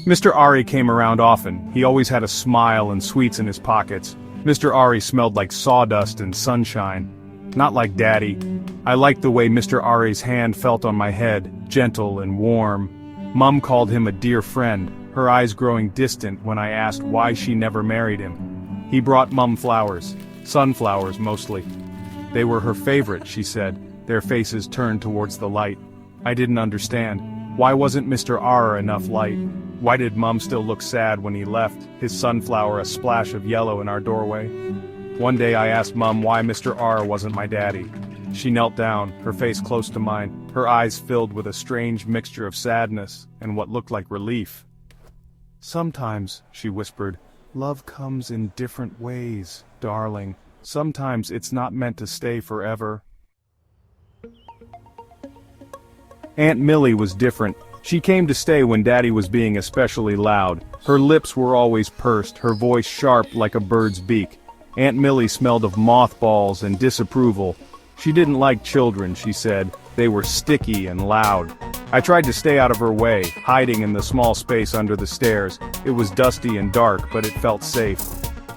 Mr. Ari came around often. He always had a smile and sweets in his pockets. Mr. Ari smelled like sawdust and sunshine. Not like Daddy. I liked the way Mr. Ari's hand felt on my head, gentle and warm. Mum called him a dear friend, her eyes growing distant when I asked why she never married him. He brought Mum flowers, sunflowers mostly. They were her favorite, she said, their faces turned towards the light. I didn't understand. Why wasn't Mr. R enough light? Why did Mum still look sad when he left, his sunflower a splash of yellow in our doorway? One day I asked Mum why Mr. R wasn't my daddy. She knelt down, her face close to mine, her eyes filled with a strange mixture of sadness and what looked like relief. "Sometimes," she whispered, "love comes in different ways, darling. Sometimes it's not meant to stay forever." Aunt Millie was different. She came to stay when Daddy was being especially loud. Her lips were always pursed, her voice sharp like a bird's beak. Aunt Millie smelled of mothballs and disapproval. She didn't like children, she said. They were sticky and loud. I tried to stay out of her way, hiding in the small space under the stairs. It was dusty and dark, but it felt safe.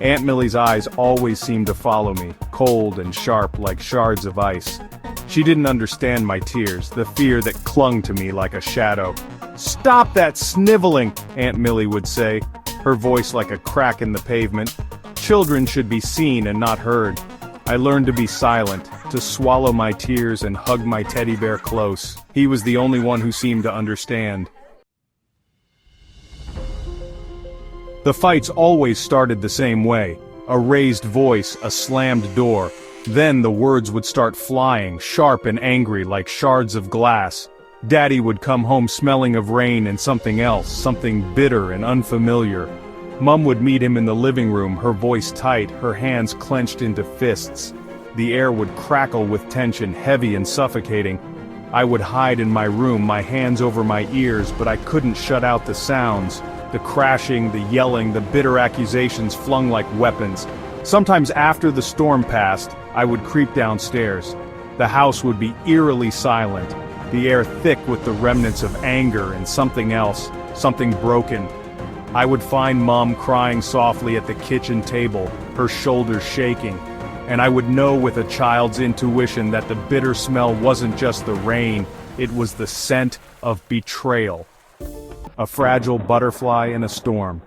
Aunt Millie's eyes always seemed to follow me, cold and sharp like shards of ice. She didn't understand my tears, the fear that clung to me like a shadow. "Stop that sniveling," Aunt Millie would say, her voice like a crack in the pavement. Children should be seen and not heard. I learned to be silent, to swallow my tears and hug my teddy bear close. He was the only one who seemed to understand. The fights always started the same way. A raised voice, a slammed door. Then the words would start flying, sharp and angry like shards of glass. Daddy would come home smelling of rain and something else, something bitter and unfamiliar. Mum would meet him in the living room, her voice tight, her hands clenched into fists. The air would crackle with tension, heavy and suffocating. I would hide in my room, my hands over my ears, but I couldn't shut out the sounds. The crashing, the yelling, the bitter accusations flung like weapons. Sometimes after the storm passed, I would creep downstairs. The house would be eerily silent, the air thick with the remnants of anger and something else, something broken. I would find Mum crying softly at the kitchen table, her shoulders shaking, and I would know with a child's intuition that the bitter smell wasn't just the rain, it was the scent of betrayal. A fragile butterfly in a storm.